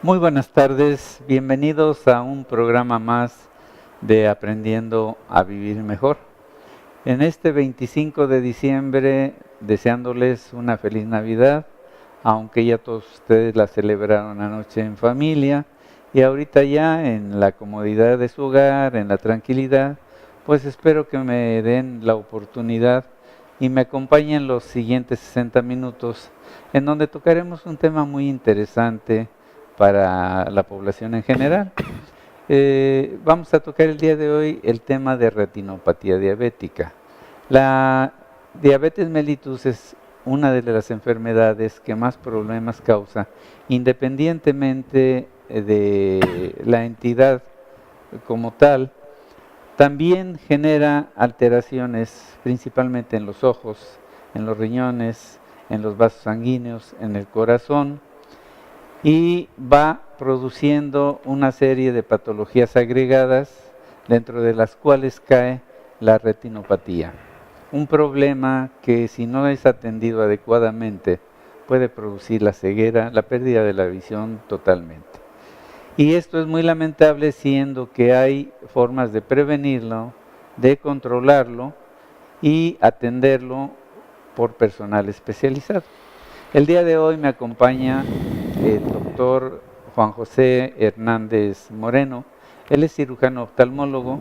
Muy buenas tardes, bienvenidos a un programa más de Aprendiendo a Vivir Mejor. En este 25 de diciembre, deseándoles una feliz Navidad, aunque ya todos ustedes la celebraron anoche en familia y ahorita ya en la comodidad de su hogar, en la tranquilidad, pues espero que me den la oportunidad y me acompañen los siguientes 60 minutos en donde tocaremos un tema muy interesante para la población en general. Vamos a tocar el día de hoy el tema de retinopatía diabética. La diabetes mellitus es una de las enfermedades que más problemas causa, independientemente de la entidad como tal. También genera alteraciones principalmente en los ojos, en los riñones, en los vasos sanguíneos, en el corazón, y va produciendo una serie de patologías agregadas, dentro de las cuales cae la retinopatía. Un problema que, si no es atendido adecuadamente, puede producir la ceguera, la pérdida de la visión totalmente. Y esto es muy lamentable, siendo que hay formas de prevenirlo, de controlarlo y atenderlo por personal especializado. El día de hoy me acompaña el doctor Juan José Hernández Moreno. Él es cirujano oftalmólogo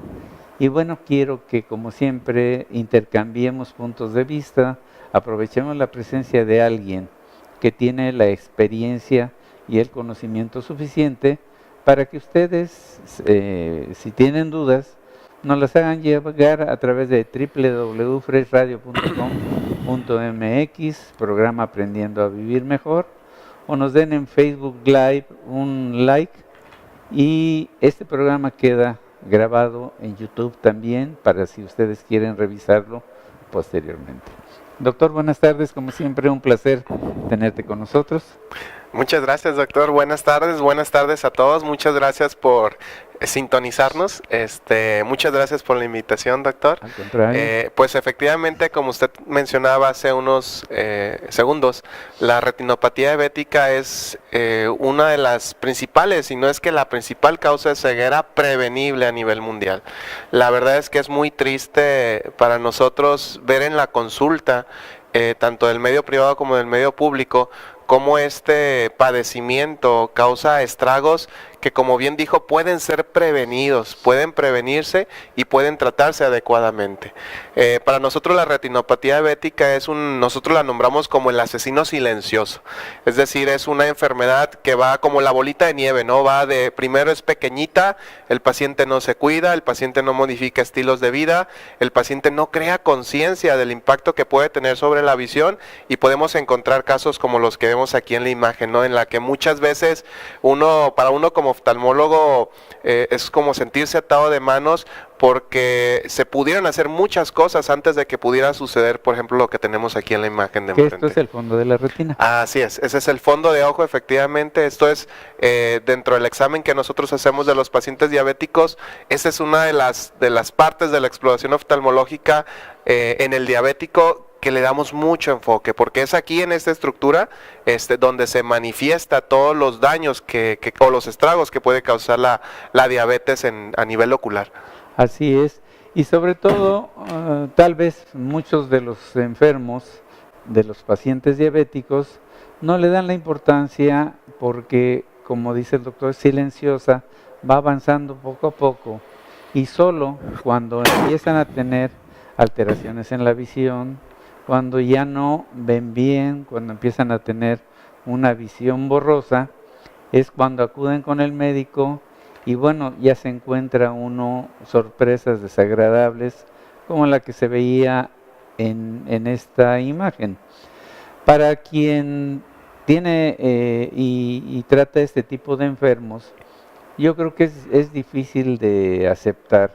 y bueno, quiero que, como siempre, intercambiemos puntos de vista, aprovechemos la presencia de alguien que tiene la experiencia y el conocimiento suficiente para que ustedes, si tienen dudas, nos las hagan llegar a través de www.freshradio.com.mx, programa Aprendiendo a Vivir Mejor, o nos den en Facebook Live un like, y este programa queda grabado en YouTube también, para si ustedes quieren revisarlo posteriormente. Doctor, buenas tardes, como siempre un placer tenerte con nosotros. Muchas gracias, doctor. Buenas tardes a todos. Muchas gracias por sintonizarnos. Muchas gracias por la invitación, doctor. Al contrario. Pues efectivamente, como usted mencionaba hace unos segundos, la retinopatía diabética es una de las principales, si no es que la principal causa de ceguera prevenible a nivel mundial. La verdad es que es muy triste para nosotros ver en la consulta, tanto del medio privado como del medio público, cómo este padecimiento causa estragos que, como bien dijo, pueden ser prevenidos, pueden prevenirse y pueden tratarse adecuadamente. Para nosotros la retinopatía diabética nosotros la nombramos como el asesino silencioso. Es decir, es una enfermedad que va como la bolita de nieve, ¿no? Primero es pequeñita, el paciente no se cuida, el paciente no modifica estilos de vida, el paciente no crea conciencia del impacto que puede tener sobre la visión, y podemos encontrar casos como los que vemos aquí en la imagen, ¿no? En la que muchas veces para uno como oftalmólogo es como sentirse atado de manos, porque se pudieran hacer muchas cosas antes de que pudiera suceder, por ejemplo, lo que tenemos aquí en la imagen de enfrente. Esto es el fondo de la retina. Así es, ese es el fondo de ojo, efectivamente. Esto es dentro del examen que nosotros hacemos de los pacientes diabéticos. Esa es una de las partes de la exploración oftalmológica en el diabético, que le damos mucho enfoque, porque es aquí en esta estructura donde se manifiesta todos los daños o los estragos que puede causar la diabetes a nivel ocular. Así es, y sobre todo, tal vez muchos de los enfermos, de los pacientes diabéticos, no le dan la importancia porque, como dice el doctor, es silenciosa, va avanzando poco a poco, y solo cuando empiezan a tener alteraciones en la visión, cuando ya no ven bien, cuando empiezan a tener una visión borrosa, es cuando acuden con el médico. Y bueno, ya se encuentra uno sorpresas desagradables, como la que se veía en esta imagen. Para quien tiene y trata este tipo de enfermos, yo creo que es difícil de aceptar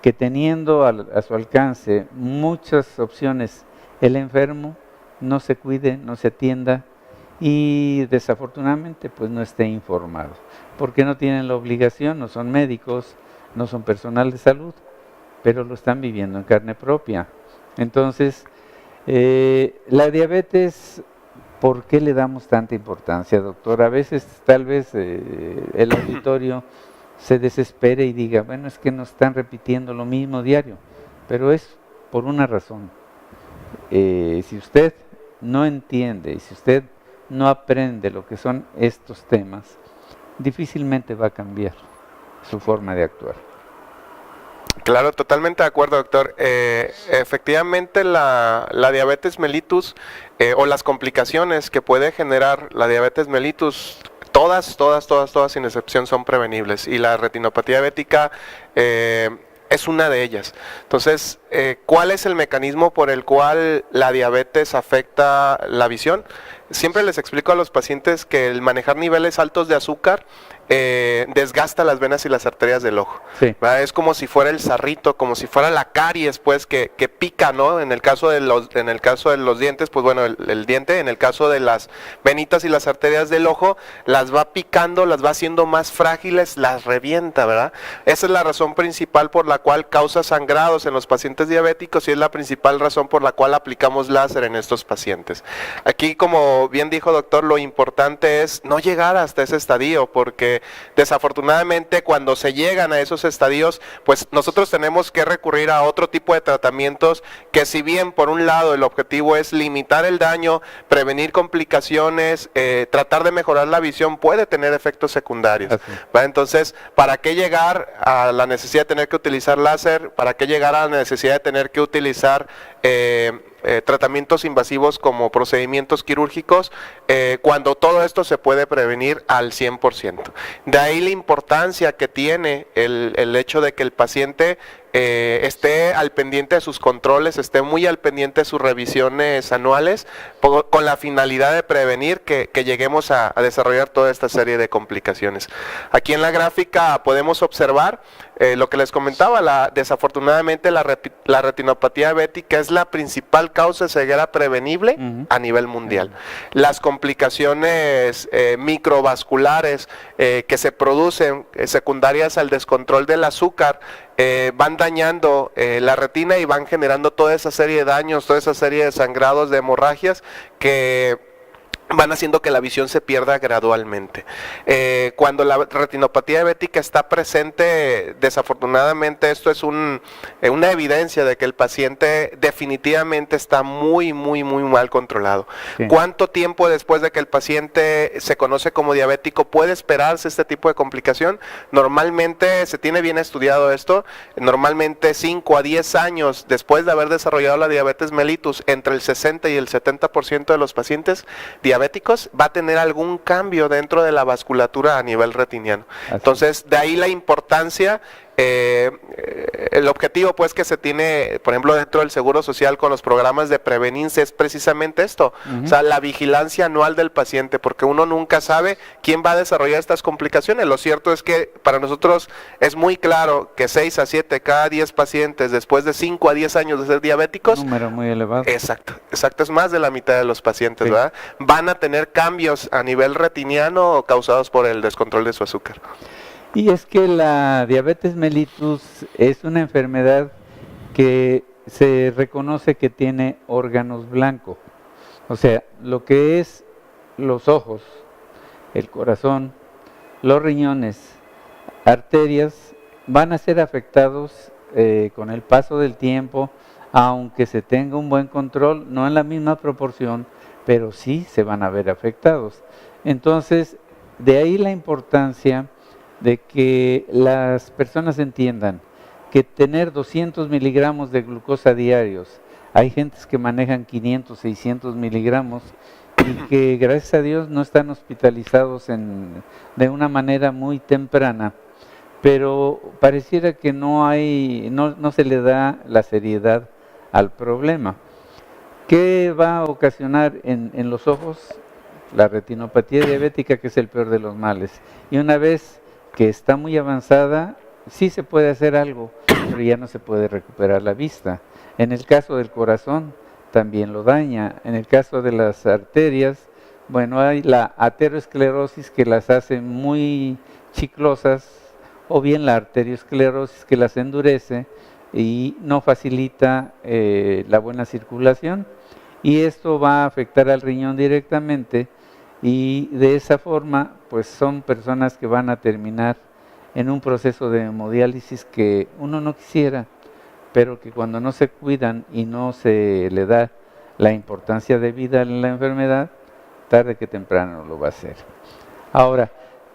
que, teniendo a su alcance muchas opciones, el enfermo no se cuide, no se atienda y desafortunadamente pues no esté informado, porque no tienen la obligación, no son médicos, no son personal de salud, pero lo están viviendo en carne propia. Entonces, la diabetes ¿Por qué le damos tanta importancia, doctor? A veces tal vez el auditorio se desespere y diga, bueno, es que nos están repitiendo lo mismo diario, pero es por una razón. Si usted no entiende y si usted no aprende lo que son estos temas, difícilmente va a cambiar su forma de actuar. Claro, totalmente de acuerdo, doctor. Efectivamente, la diabetes mellitus o las complicaciones que puede generar la diabetes mellitus, todas, sin excepción, son prevenibles. Y la retinopatía diabética es una de ellas. Entonces, ¿cuál es el mecanismo por el cual la diabetes afecta la visión? Siempre les explico a los pacientes que el manejar niveles altos de azúcar desgasta las venas y las arterias del ojo. Sí. Es como si fuera el sarrito, como si fuera la caries, pues, que pica, ¿no? En el caso de los dientes, pues bueno, el diente, en el caso de las venitas y las arterias del ojo, las va picando, las va haciendo más frágiles, las revienta, ¿verdad? Esa es la razón principal por la cual causa sangrados en los pacientes diabéticos y es la principal razón por la cual aplicamos láser en estos pacientes. Aquí, como bien dijo, doctor, lo importante es no llegar hasta ese estadio, porque desafortunadamente cuando se llegan a esos estadios, pues nosotros tenemos que recurrir a otro tipo de tratamientos que, si bien por un lado el objetivo es limitar el daño, prevenir complicaciones, tratar de mejorar la visión, puede tener efectos secundarios. Entonces, ¿para qué llegar a la necesidad de tener que utilizar láser? ¿Para qué llegar a la necesidad de tener que utilizar tratamientos invasivos como procedimientos quirúrgicos, cuando todo esto se puede prevenir al 100%? De ahí la importancia que tiene el hecho de que el paciente esté al pendiente de sus controles, esté muy al pendiente de sus revisiones anuales, con la finalidad de prevenir que lleguemos a desarrollar toda esta serie de complicaciones. Aquí en la gráfica podemos observar lo que les comentaba, desafortunadamente la retinopatía diabética es la principal causa de ceguera prevenible a nivel mundial. Las complicaciones microvasculares que se producen secundarias al descontrol del azúcar van dañando la retina y van generando toda esa serie de daños, toda esa serie de sangrados, de hemorragias que van haciendo que la visión se pierda gradualmente. Cuando la retinopatía diabética está presente, desafortunadamente esto es una evidencia de que el paciente definitivamente está muy mal controlado. Sí. ¿Cuánto tiempo después de que el paciente se conoce como diabético puede esperarse este tipo de complicación? Normalmente se tiene bien estudiado esto, normalmente 5 a 10 años después de haber desarrollado la diabetes mellitus, entre el 60 y el 70% de los pacientes diabéticos va a tener algún cambio dentro de la vasculatura a nivel retiniano. Entonces, de ahí la importancia, el objetivo pues que se tiene, por ejemplo, dentro del Seguro Social con los programas de Prevenince es precisamente esto, o sea, la vigilancia anual del paciente, porque uno nunca sabe quién va a desarrollar estas complicaciones. Lo cierto es que para nosotros es muy claro que 6 a 7 cada 10 pacientes después de 5 a 10 años de ser diabéticos, número muy elevado. Exacto, es más de la mitad de los pacientes, sí, ¿verdad? Van a tener cambios a nivel retiniano causados por el descontrol de su azúcar. Y es que la diabetes mellitus es una enfermedad que se reconoce que tiene órganos blancos. O sea, lo que es los ojos, el corazón, los riñones, arterias, van a ser afectados con el paso del tiempo, aunque se tenga un buen control, no en la misma proporción, pero sí se van a ver afectados. Entonces, de ahí la importancia de que las personas entiendan que tener 200 miligramos de glucosa diarios, hay gentes que manejan 500, 600 miligramos y que gracias a Dios no están hospitalizados de una manera muy temprana, pero pareciera que no se le da la seriedad al problema. ¿Qué va a ocasionar en los ojos? La retinopatía diabética, que es el peor de los males. Y una vez que está muy avanzada, sí se puede hacer algo, pero ya no se puede recuperar la vista. En el caso del corazón, también lo daña. En el caso de las arterias, bueno, hay la aterosclerosis que las hace muy chiclosas, o bien la arteriosclerosis que las endurece y no facilita la buena circulación. y esto va a afectar al riñón directamente, y de esa forma pues son personas que van a terminar en un proceso de hemodiálisis que uno no quisiera, pero que cuando no se cuidan y no se le da la importancia de vida en la enfermedad, tarde que temprano lo va a hacer. Ahora,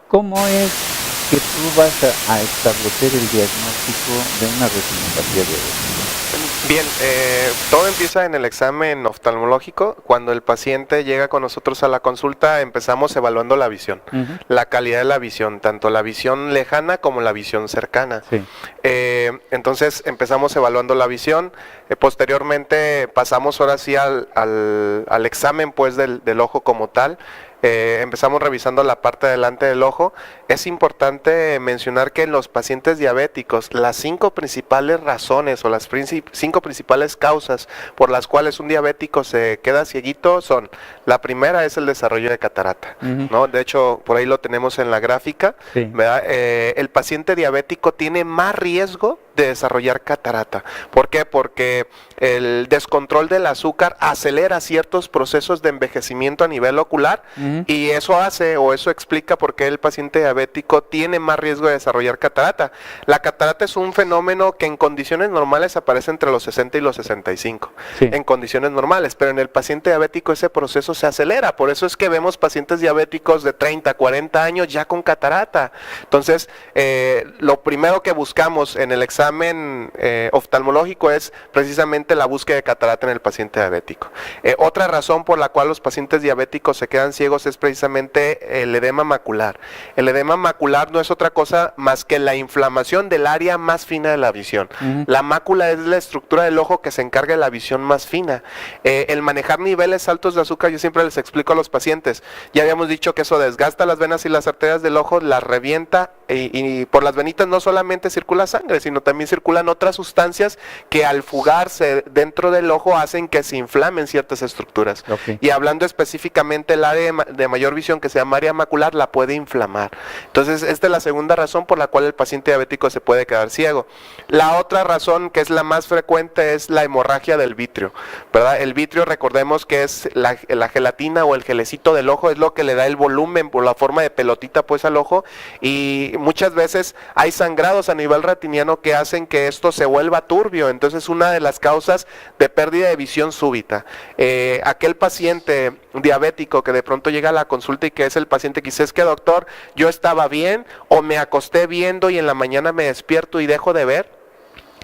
¿cómo es que tú vas a establecer el diagnóstico de una retinopatía diabética? Bien, todo empieza en el examen oftalmológico. Cuando el paciente llega con nosotros a la consulta, empezamos evaluando la visión, la calidad de la visión, tanto la visión lejana como la visión cercana. Sí. Entonces empezamos evaluando la visión, posteriormente pasamos ahora sí al examen pues del ojo como tal. Empezamos revisando la parte delante del ojo. Es importante mencionar que en los pacientes diabéticos, las 5 principales razones o las 5 principales causas por las cuales un diabético se queda cieguito son: la primera es el desarrollo de catarata, ¿no? De hecho, por ahí lo tenemos en la gráfica, Sí. ¿verdad? El paciente diabético tiene más riesgo de desarrollar catarata. ¿Por qué? Porque el descontrol del azúcar acelera ciertos procesos de envejecimiento a nivel ocular, y eso hace o eso explica por qué el paciente diabético tiene más riesgo de desarrollar catarata. La catarata es un fenómeno que en condiciones normales aparece entre los 60 y los 65, Sí. en condiciones normales, pero en el paciente diabético ese proceso se acelera. Por eso es que vemos pacientes diabéticos de 30, 40 años ya con catarata. Entonces, lo primero que buscamos en el examen oftalmológico es precisamente la búsqueda de catarata en el paciente diabético. Otra razón por la cual los pacientes diabéticos se quedan ciegos es precisamente el edema macular. El edema macular no es otra cosa más que la inflamación del área más fina de la visión. La mácula es la estructura del ojo que se encarga de la visión más fina. El manejar niveles altos de azúcar, yo siempre les explico a los pacientes, ya habíamos dicho que eso desgasta las venas y las arterias del ojo, las revienta, y por las venitas no solamente circula sangre, sino también circulan otras sustancias que al fugarse dentro del ojo hacen que se inflamen ciertas estructuras. Okay. Y hablando específicamente el área de mayor visión, que se llama área macular, la puede inflamar. Entonces, esta es la segunda razón por la cual el paciente diabético se puede quedar ciego. La otra razón, que es la más frecuente, es la hemorragia del vitrio, ¿verdad? El vitrio, recordemos que es la gelatina o el gelecito del ojo, es lo que le da el volumen por la forma de pelotita pues al ojo, y muchas veces hay sangrados a nivel retiniano que hacen que esto se vuelva turbio. Entonces, una de las causas de pérdida de visión súbita. Aquel paciente diabético que de pronto llega a la consulta y que es el paciente que dice: es que doctor, yo estaba bien o me acosté viendo y en la mañana me despierto y dejo de ver.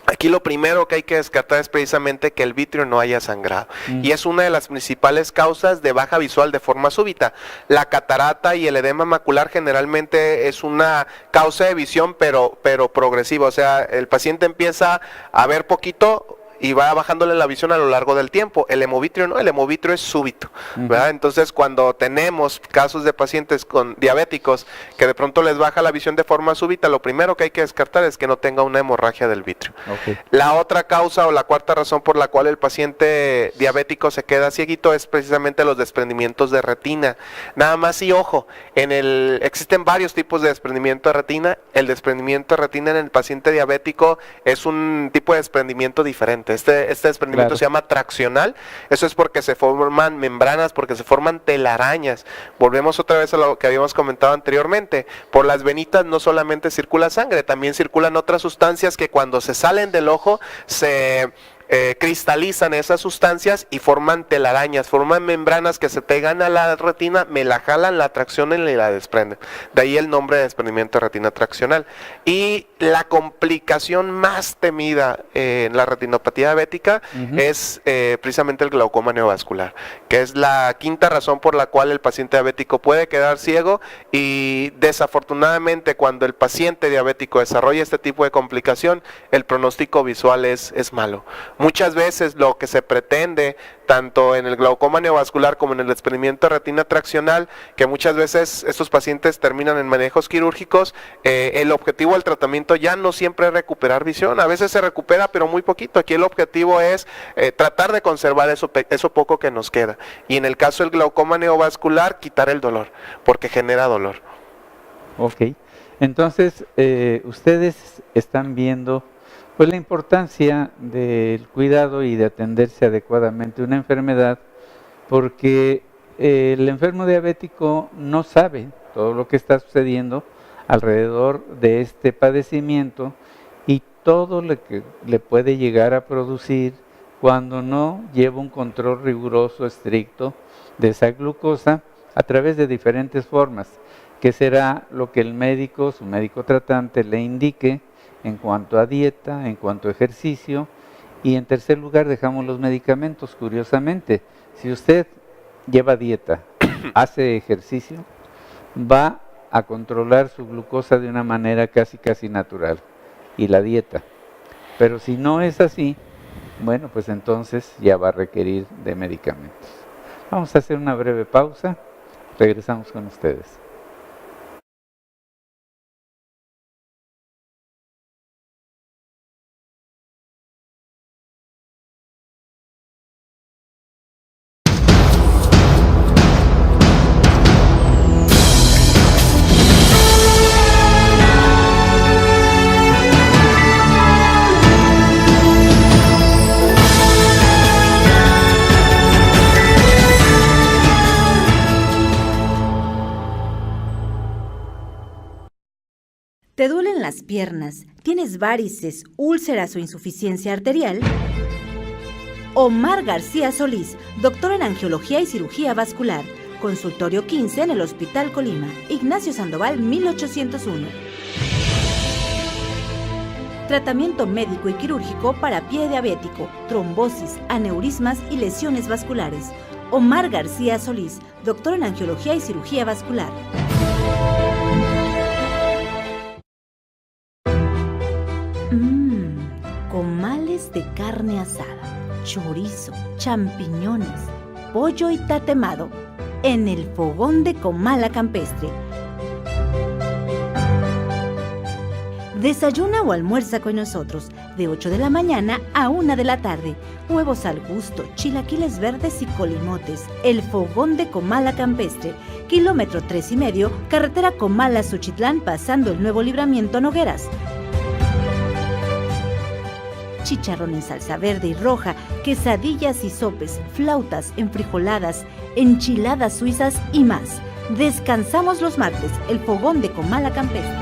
Aquí lo primero que hay que descartar es precisamente que el vitrio no haya sangrado, y es una de las principales causas de baja visual de forma súbita. La catarata y el edema macular generalmente es una causa de visión, pero progresiva. O sea, el paciente empieza a ver poquito y va bajándole la visión a lo largo del tiempo. El hemovitrio no, el hemovitrio es súbito, ¿verdad? Entonces, cuando tenemos casos de pacientes con diabéticos que de pronto les baja la visión de forma súbita, lo primero que hay que descartar es que no tenga una hemorragia del vitrio. Okay. La otra causa o la cuarta razón por la cual el paciente diabético se queda cieguito es precisamente los desprendimientos de retina. Nada más, y ojo, existen varios tipos de desprendimiento de retina. El desprendimiento de retina en el paciente diabético es un tipo de desprendimiento diferente. Este desprendimiento se llama traccional. Eso es porque se forman membranas, porque se forman telarañas. Volvemos otra vez a lo que habíamos comentado anteriormente. Por las venitas no solamente circula sangre, también circulan otras sustancias que cuando se salen del ojo se cristalizan esas sustancias y forman telarañas, forman membranas que se pegan a la retina, me la jalan, la traccionan y la desprenden. De ahí el nombre de desprendimiento de retina traccional. Y la complicación más temida en la retinopatía diabética es precisamente el glaucoma neovascular, que es la quinta razón por la cual el paciente diabético puede quedar ciego, y desafortunadamente cuando el paciente diabético desarrolla este tipo de complicación, el pronóstico visual es malo. Muchas veces lo que se pretende, tanto en el glaucoma neovascular como en el desprendimiento de retina traccional, que muchas veces estos pacientes terminan en manejos quirúrgicos, el objetivo del tratamiento ya no siempre es recuperar visión. A veces se recupera, pero muy poquito. Aquí el objetivo es tratar de conservar eso poco que nos queda. Y en el caso del glaucoma neovascular, quitar el dolor, porque genera dolor. Ok. Entonces, ustedes están viendo pues la importancia del cuidado y de atenderse adecuadamente una enfermedad porque el enfermo diabético no sabe todo lo que está sucediendo alrededor de este padecimiento y todo lo que le puede llegar a producir cuando no lleva un control riguroso, estricto de esa glucosa a través de diferentes formas, que será lo que el médico, su médico tratante, le indique en cuanto a dieta, en cuanto a ejercicio, y en tercer lugar dejamos los medicamentos. Curiosamente, si usted lleva dieta, hace ejercicio, va a controlar su glucosa de una manera casi natural, y la dieta. Pero si no es así, bueno, pues entonces ya va a requerir de medicamentos. Vamos a hacer una breve pausa, regresamos con ustedes. ¿Te duelen las piernas? ¿Tienes varices, úlceras o insuficiencia arterial? Omar García Solís, doctor en Angiología y Cirugía Vascular, consultorio 15 en el Hospital Colima, Ignacio Sandoval 1801. Tratamiento médico y quirúrgico para pie diabético, trombosis, aneurismas y lesiones vasculares. Omar García Solís, doctor en Angiología y Cirugía Vascular. Comales de carne asada, chorizo, champiñones, pollo y tatemado en el fogón de Comala Campestre. Desayuna o almuerza con nosotros de 8 de la mañana a 1 de la tarde. Huevos al gusto, chilaquiles verdes y colimotes. El fogón de Comala Campestre, kilómetro 3,5, carretera Comala-Suchitlán, pasando el nuevo libramiento Nogueras. Chicharrón en salsa verde y roja, quesadillas y sopes, flautas, enfrijoladas, enchiladas suizas y más. Descansamos los martes, el fogón de Comala Campestre.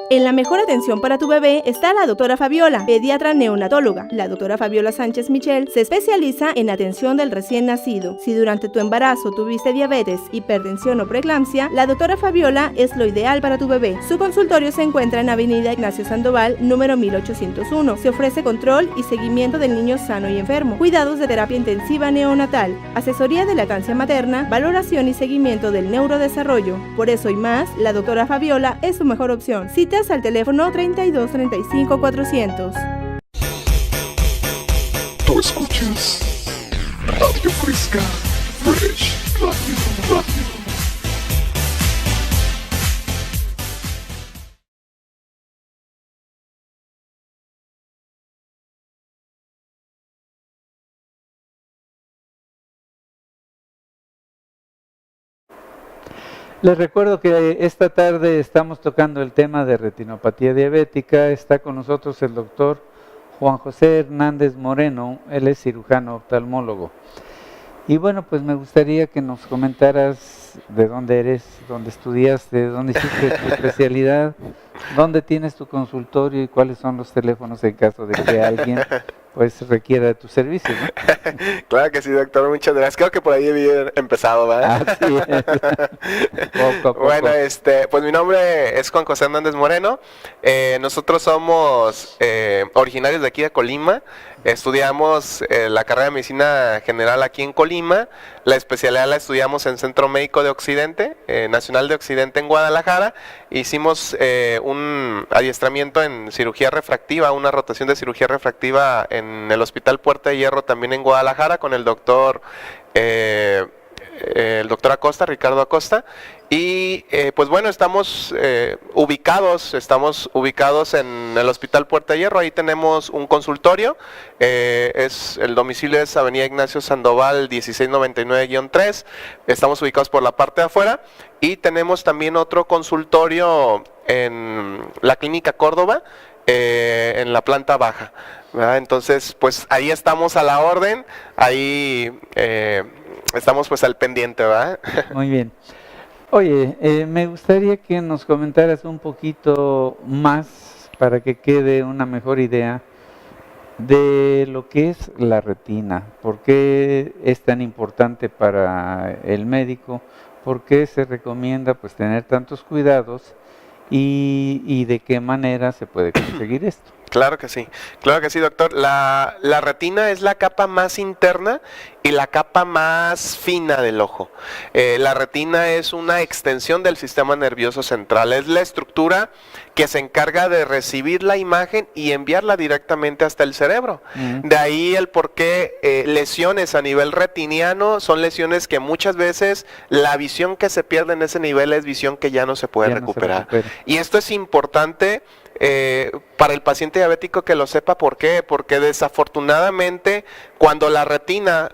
En la mejor atención para tu bebé está la doctora Fabiola, pediatra neonatóloga. La doctora Fabiola Sánchez Michel se especializa en atención del recién nacido. Si durante tu embarazo tuviste diabetes, hipertensión o preeclampsia, la doctora Fabiola es lo ideal para tu bebé. Su consultorio se encuentra en Avenida Ignacio Sandoval, número 1801. Se ofrece control y seguimiento del niño sano y enfermo, cuidados de terapia intensiva neonatal, asesoría de lactancia materna, valoración y seguimiento del neurodesarrollo. Por eso y más, la doctora Fabiola es su mejor opción. Citas al teléfono 32 35 400. Tú escuchas Radio Fresca, Fresh Radio. Les recuerdo que esta tarde estamos tocando el tema de retinopatía diabética. Está con nosotros el doctor Juan José Hernández Moreno, él es cirujano oftalmólogo. Y bueno, pues me gustaría que nos comentaras de dónde eres, dónde estudiaste, dónde hiciste tu especialidad, dónde tienes tu consultorio y cuáles son los teléfonos en caso de que alguien pues requiera de tus servicios, ¿no? Claro que sí, doctor, muchas gracias. Creo que por ahí debí haber empezado, ¿verdad? Así es. Poco a poco. Bueno, pues mi nombre es Juan José Hernández Moreno. Nosotros somos originarios de aquí de Colima. Estudiamos la carrera de Medicina General aquí en Colima. La especialidad la estudiamos en Centro Médico de Occidente, Nacional de Occidente en Guadalajara. Hicimos un adiestramiento en cirugía refractiva, una rotación de cirugía refractiva en el Hospital Puerta de Hierro también en Guadalajara con el doctor Acosta, Ricardo Acosta. Y pues bueno, estamos ubicados en el Hospital Puerta de Hierro. Ahí tenemos un consultorio. El domicilio es Avenida Ignacio Sandoval 1699-3. Estamos ubicados por la parte de afuera. Y tenemos también otro consultorio en la Clínica Córdoba, en la planta baja. ¿verdad? Entonces, pues ahí estamos a la orden, ahí estamos pues al pendiente, ¿verdad? Muy bien. Oye, me gustaría que nos comentaras un poquito más para que quede una mejor idea de lo que es la retina. ¿Por qué es tan importante para el médico? ¿Por qué se recomienda pues tener tantos cuidados? ¿Y de qué manera se puede conseguir esto? Claro que sí, doctor. La retina es la capa más interna y la capa más fina del ojo. La retina es una extensión del sistema nervioso central, es la estructura que se encarga de recibir la imagen y enviarla directamente hasta el cerebro. De ahí el por qué lesiones a nivel retiniano son lesiones que muchas veces la visión que se pierde en ese nivel es visión que ya no se puede recuperar. Y esto es importante para el paciente diabético que lo sepa. ¿Por qué? Porque desafortunadamente cuando la retina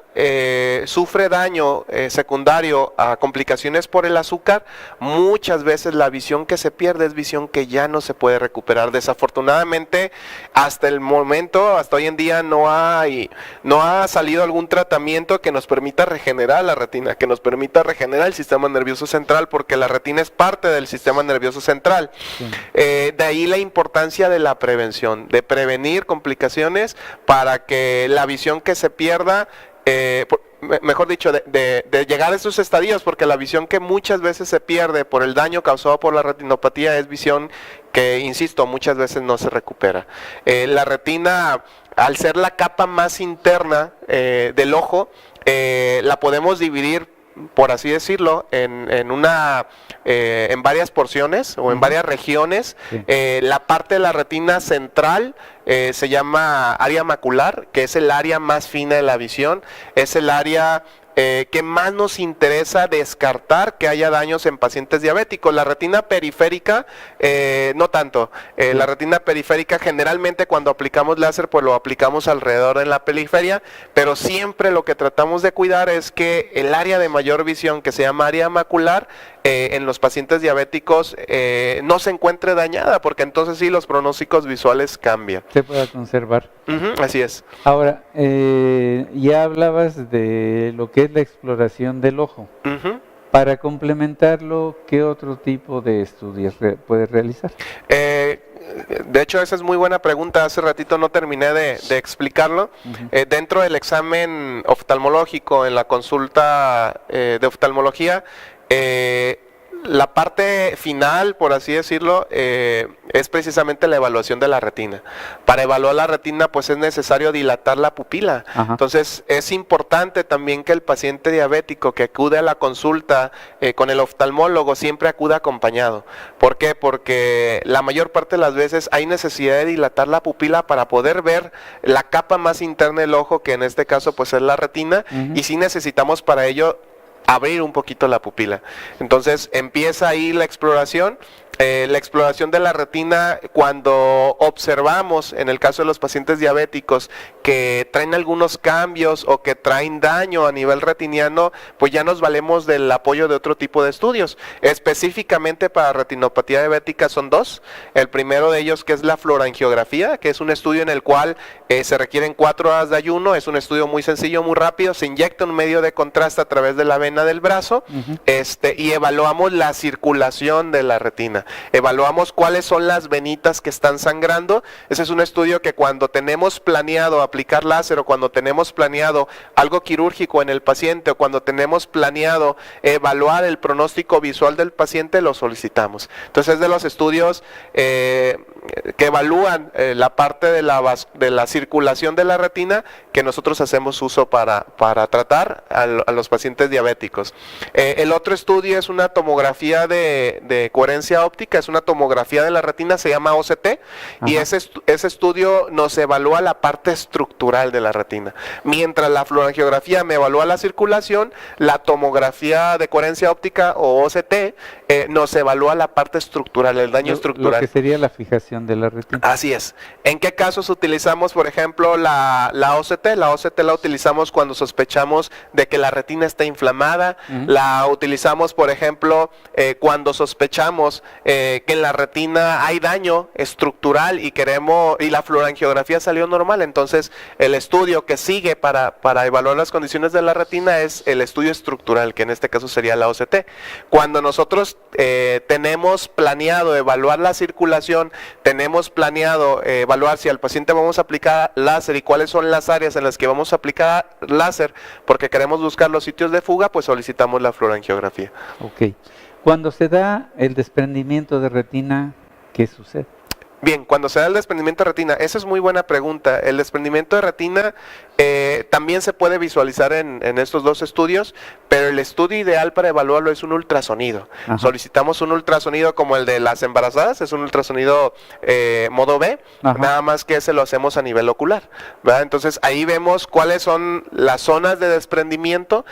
sufre daño secundario a complicaciones por el azúcar, muchas veces la visión que se pierde es visión que ya no se puede recuperar. Desafortunadamente, hasta el momento, hasta hoy en día, no ha salido algún tratamiento que nos permita regenerar la retina, que nos permita regenerar el sistema nervioso central, porque la retina es parte del sistema nervioso central. Sí. De ahí la importancia de la prevención, de prevenir complicaciones para que la visión que se pierda, mejor dicho, de llegar a esos estadios, porque la visión que muchas veces se pierde por el daño causado por la retinopatía es visión que, insisto, muchas veces no se recupera. La retina, al ser la capa más interna del ojo, la podemos dividir, por así decirlo, en varias porciones o en varias regiones. Sí. La parte de la retina central se llama área macular, que es el área más fina de la visión, es el área que más nos interesa descartar que haya daños en pacientes diabéticos. La retina periférica, no tanto. La retina periférica generalmente cuando aplicamos láser, pues lo aplicamos alrededor en la periferia, pero siempre lo que tratamos de cuidar es que el área de mayor visión, que se llama área macular, en los pacientes diabéticos no se encuentre dañada, porque entonces sí los pronósticos visuales cambian. Se pueda conservar. Así es. Ahora, ya hablabas de lo que es la exploración del ojo. Para complementarlo, ¿qué otro tipo de estudios puedes realizar? De hecho, esa es muy buena pregunta. Hace ratito no terminé de explicarlo. Dentro del examen oftalmológico, en la consulta de oftalmología, la parte final, por así decirlo, es precisamente la evaluación de la retina. Para evaluar la retina, pues es necesario dilatar la pupila. Entonces, es importante también que el paciente diabético que acude a la consulta con el oftalmólogo siempre acuda acompañado. ¿Por qué? Porque la mayor parte de las veces hay necesidad de dilatar la pupila para poder ver la capa más interna del ojo, que en este caso pues es la retina, y sí necesitamos para ello abrir un poquito la pupila. Entonces empieza ahí la exploración. La exploración de la retina, cuando observamos, en el caso de los pacientes diabéticos, que traen algunos cambios o que traen daño a nivel retiniano, pues ya nos valemos del apoyo de otro tipo de estudios. Específicamente para retinopatía diabética son dos. El primero de ellos, que es la fluorangiografía, que es un estudio en el cual se requieren 4 horas de ayuno. Es un estudio muy sencillo, muy rápido. Se inyecta un medio de contraste a través de la vena del brazo, y evaluamos la circulación de la retina. Evaluamos cuáles son las venitas que están sangrando. Ese es un estudio que cuando tenemos planeado aplicar láser, o cuando tenemos planeado algo quirúrgico en el paciente, o cuando tenemos planeado evaluar el pronóstico visual del paciente, lo solicitamos. Entonces es de los estudios que evalúan la parte de la circulación de la retina, que nosotros hacemos uso para tratar a los pacientes diabéticos. El otro estudio es una tomografía de coherencia óptica, es una tomografía de la retina, se llama OCT, y ese estudio nos evalúa la parte estructural de la retina. Mientras la fluorangiografía me evalúa la circulación, la tomografía de coherencia óptica o OCT nos evalúa la parte estructural, el daño estructural. Lo que sería la fijación de la retina. Así es. ¿En qué casos utilizamos, por ejemplo, la OCT? La OCT la utilizamos cuando sospechamos de que la retina está inflamada. La utilizamos, por ejemplo, cuando sospechamos que en la retina hay daño estructural y la fluorangiografía salió normal, entonces el estudio que sigue para evaluar las condiciones de la retina es el estudio estructural, que en este caso sería la OCT. Cuando nosotros tenemos planeado evaluar la circulación, tenemos planeado evaluar si al paciente vamos a aplicar láser y cuáles son las áreas en las que vamos a aplicar láser, porque queremos buscar los sitios de fuga, pues solicitamos la fluorangiografía. Ok. Cuando se da el desprendimiento de retina, ¿qué sucede? Bien, cuando se da el desprendimiento de retina, esa es muy buena pregunta. El desprendimiento de retina también se puede visualizar en estos dos estudios, pero el estudio ideal para evaluarlo es un ultrasonido. Ajá. Solicitamos un ultrasonido como el de las embarazadas, es un ultrasonido modo B, Ajá. nada más que ese lo hacemos a nivel ocular, ¿verdad? Entonces ahí vemos cuáles son las zonas de desprendimiento,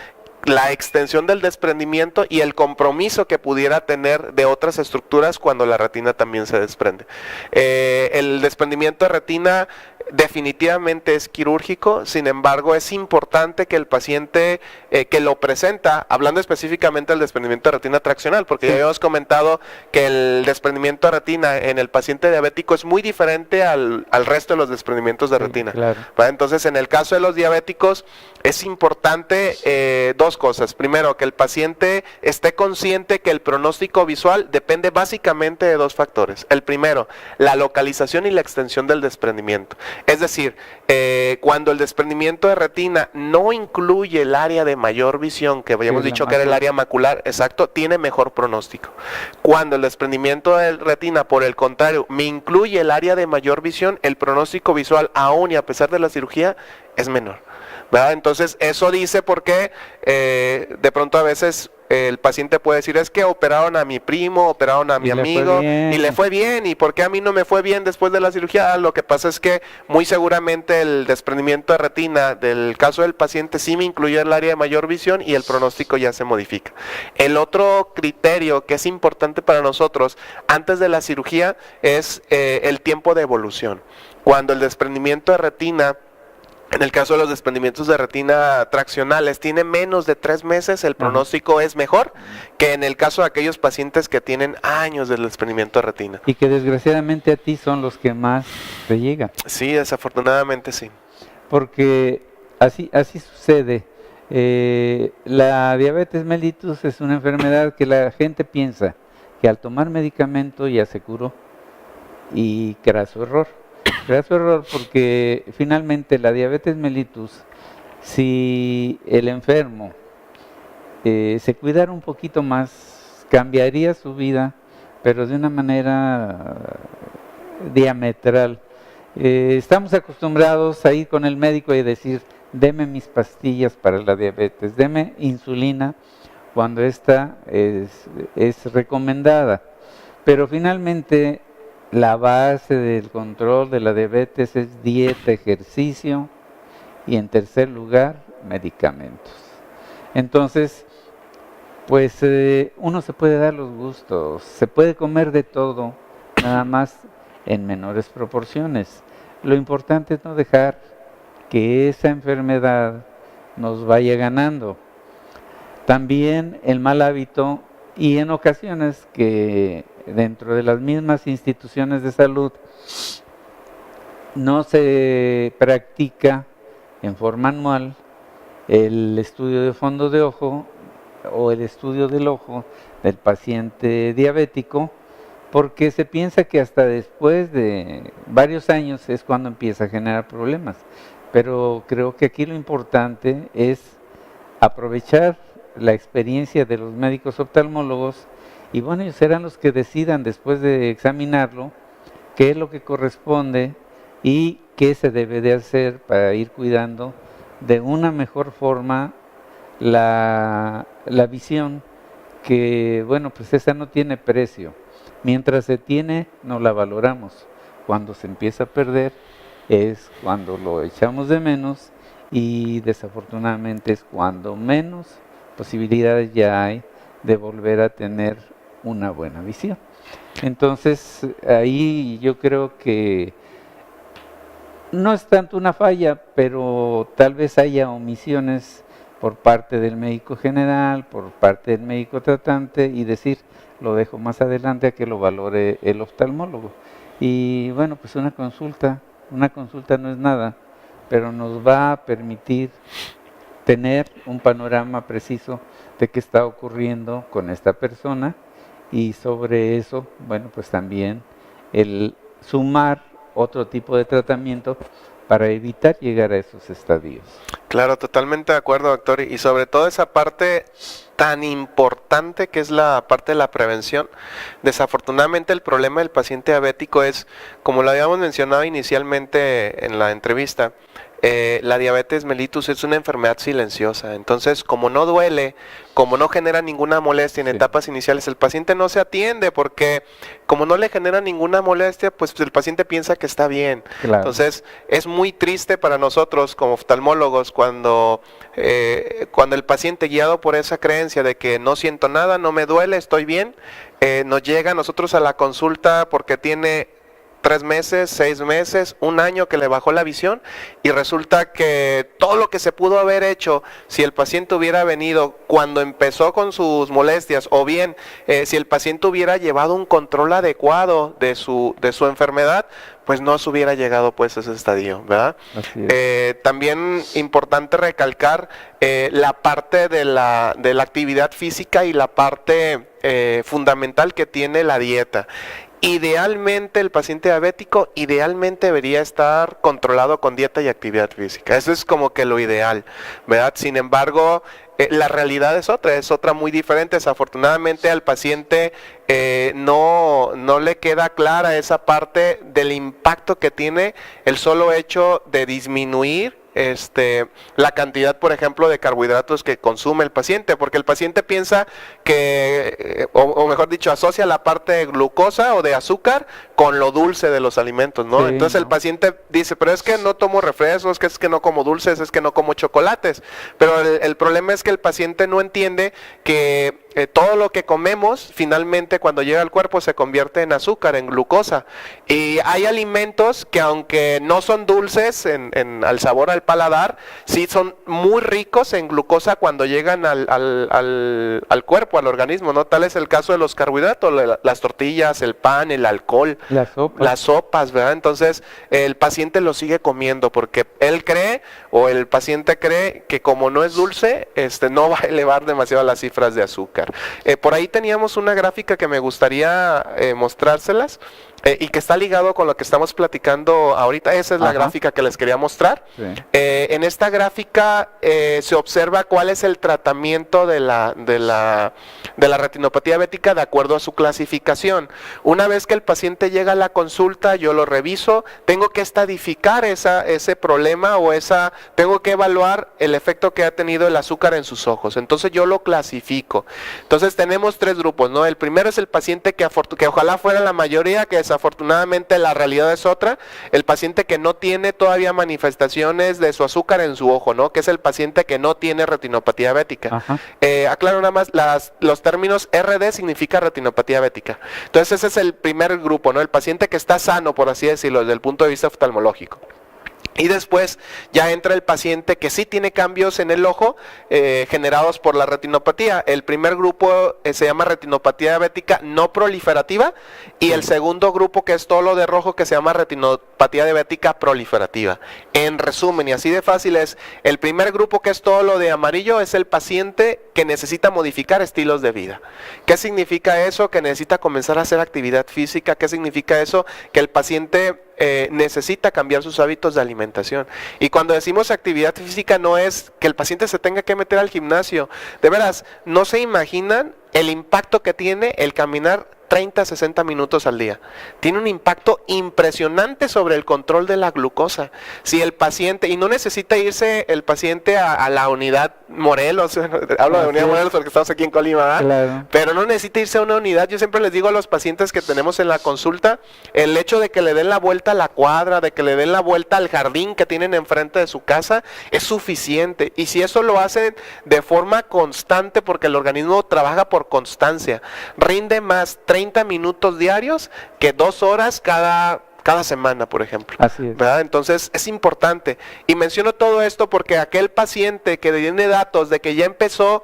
la extensión del desprendimiento y el compromiso que pudiera tener de otras estructuras cuando la retina también se desprende. El desprendimiento de retina definitivamente es quirúrgico, sin embargo es importante que el paciente que lo presenta, hablando específicamente del desprendimiento de retina traccional, porque ya habíamos comentado que el desprendimiento de retina en el paciente diabético es muy diferente al resto de los desprendimientos de retina. Claro. ¿Vale? Entonces en el caso de los diabéticos es importante dos cosas. Primero, que el paciente esté consciente que el pronóstico visual depende básicamente de dos factores. El primero, la localización y la extensión del desprendimiento. Es decir, cuando el desprendimiento de retina no incluye el área de mayor visión, que habíamos dicho que era el área macular, exacto, tiene mejor pronóstico. Cuando el desprendimiento de retina, por el contrario, me incluye el área de mayor visión, el pronóstico visual, aún y a pesar de la cirugía, es menor, ¿verdad? Entonces, eso dice por qué de pronto a veces el paciente puede decir, es que operaron a mi primo, operaron a mi amigo y le fue bien, ¿y por qué a mí no me fue bien después de la cirugía? Lo que pasa es que muy seguramente el desprendimiento de retina del caso del paciente sí me incluyó el área de mayor visión y el pronóstico ya se modifica. El otro criterio que es importante para nosotros antes de la cirugía es el tiempo de evolución. Cuando el desprendimiento de retina, en el caso de los desprendimientos de retina traccionales, tiene menos de 3 meses, el pronóstico es mejor que en el caso de aquellos pacientes que tienen años del desprendimiento de retina. Y que desgraciadamente a ti son los que más te llegan. Sí, desafortunadamente sí. Porque así sucede. La diabetes mellitus es una enfermedad que la gente piensa que al tomar medicamento ya se curó, y craso error. Craso error, porque finalmente la diabetes mellitus, si el enfermo se cuidara un poquito más, cambiaría su vida, pero de una manera diametral. Estamos acostumbrados a ir con el médico y decir, deme mis pastillas para la diabetes, deme insulina cuando esta es recomendada, pero finalmente la base del control de la diabetes es dieta, ejercicio y en tercer lugar, medicamentos. Entonces, pues uno se puede dar los gustos, se puede comer de todo, nada más en menores proporciones. Lo importante es no dejar que esa enfermedad nos vaya ganando. También el mal hábito, y en ocasiones que dentro de las mismas instituciones de salud no se practica en forma anual el estudio de fondo de ojo o el estudio del ojo del paciente diabético, porque se piensa que hasta después de varios años es cuando empieza a generar problemas. Pero creo que aquí lo importante es aprovechar la experiencia de los médicos oftalmólogos, y bueno, ellos serán los que decidan después de examinarlo qué es lo que corresponde y qué se debe de hacer para ir cuidando de una mejor forma la visión, que bueno, pues esa no tiene precio. Mientras se tiene, no la valoramos. Cuando se empieza a perder es cuando lo echamos de menos, y desafortunadamente es cuando menos posibilidades ya hay de volver a tener una buena visión. Entonces ahí yo creo que no es tanto una falla, pero tal vez haya omisiones por parte del médico general, por parte del médico tratante y decir, lo dejo más adelante a que lo valore el oftalmólogo. Y bueno, pues una consulta no es nada, pero nos va a permitir tener un panorama preciso de qué está ocurriendo con esta persona y sobre eso, bueno, pues también el sumar otro tipo de tratamiento para evitar llegar a esos estadios. Claro, totalmente de acuerdo, doctor. Y sobre todo esa parte tan importante que es la parte de la prevención. Desafortunadamente el problema del paciente diabético es, como lo habíamos mencionado inicialmente en la entrevista, la diabetes mellitus es una enfermedad silenciosa. Entonces, como no duele, como no genera ninguna molestia en etapas iniciales, el paciente no se atiende porque como no le genera ninguna molestia, pues el paciente piensa que está bien. Claro. Entonces, es muy triste para nosotros como oftalmólogos cuando el paciente, guiado por esa creencia de que no siento nada, no me duele, estoy bien, nos llega a nosotros a la consulta porque tiene 3 meses, 6 meses, 1 año que le bajó la visión y resulta que todo lo que se pudo haber hecho si el paciente hubiera venido cuando empezó con sus molestias o bien si el paciente hubiera llevado un control adecuado de su enfermedad, pues no se hubiera llegado pues a ese estadio, ¿verdad? Así es. También importante recalcar la parte de la actividad física y la parte fundamental que tiene la dieta. Idealmente el paciente diabético debería estar controlado con dieta y actividad física. Eso es como que lo ideal, ¿verdad? Sin embargo, la realidad es otra muy diferente. Desafortunadamente al paciente no le queda clara esa parte del impacto que tiene el solo hecho de disminuir la cantidad, por ejemplo, de carbohidratos que consume el paciente, porque el paciente piensa que, o mejor dicho, asocia la parte de glucosa o de azúcar con lo dulce de los alimentos, ¿no? Sí, Entonces el paciente dice, pero es que no tomo refrescos, es que no como dulces, es que no como chocolates, pero el problema es que el paciente no entiende que todo lo que comemos finalmente cuando llega al cuerpo se convierte en azúcar, en glucosa, y hay alimentos que aunque no son dulces al sabor al paladar, sí son muy ricos en glucosa cuando llegan al cuerpo, al organismo, ¿no? Tal es el caso de los carbohidratos, las tortillas, el pan, el alcohol, las sopas, ¿verdad? Entonces el paciente lo sigue comiendo porque él cree, o el paciente cree, que como no es dulce, no va a elevar demasiado las cifras de azúcar. Por ahí teníamos una gráfica que me gustaría mostrárselas. Y que está ligado con lo que estamos platicando ahorita. Esa es la gráfica que les quería mostrar. Sí. En esta gráfica se observa cuál es el tratamiento de la retinopatía diabética de acuerdo a su clasificación. Una vez que el paciente llega a la consulta, yo lo reviso, tengo que estadificar ese problema tengo que evaluar el efecto que ha tenido el azúcar en sus ojos. Entonces yo lo clasifico. Entonces tenemos 3 grupos, ¿no? El primero es el paciente que ojalá fuera la mayoría, que desafortunadamente la realidad es otra, el paciente que no tiene todavía manifestaciones de su azúcar en su ojo, ¿no? Que es el paciente que no tiene retinopatía diabética. Aclaro nada más, los términos RD significa retinopatía diabética. Entonces ese es el primer grupo, ¿no? El paciente que está sano, por así decirlo, desde el punto de vista oftalmológico. Y después ya entra el paciente que sí tiene cambios en el ojo generados por la retinopatía. El primer grupo se llama retinopatía diabética no proliferativa y el segundo grupo, que es todo lo de rojo, que se llama retinopatía diabética proliferativa. En resumen, y así de fácil es, el primer grupo, que es todo lo de amarillo, es el paciente que necesita modificar estilos de vida. ¿Qué significa eso? Que necesita comenzar a hacer actividad física. ¿Qué significa eso? Que el paciente necesita cambiar sus hábitos de alimentación. Y cuando decimos actividad física, no es que el paciente se tenga que meter al gimnasio. De veras, no se imaginan el impacto que tiene el caminar 30 a 60 minutos al día. Tiene un impacto impresionante sobre el control de la glucosa. Si el paciente, y no necesita irse el paciente a la unidad Morelos, hablo de unidad Morelos porque estamos aquí en Colima, ¿verdad? Claro. Pero no necesita irse a una unidad. Yo siempre les digo a los pacientes que tenemos en la consulta, el hecho de que le den la vuelta a la cuadra, de que le den la vuelta al jardín que tienen enfrente de su casa, es suficiente. Y si eso lo hacen de forma constante, porque el organismo trabaja por constancia, rinde más 30 minutos diarios que 2 horas cada cada semana, por ejemplo. Así es. ¿Verdad? Entonces es importante. Y menciono todo esto porque aquel paciente que tiene datos de que ya empezó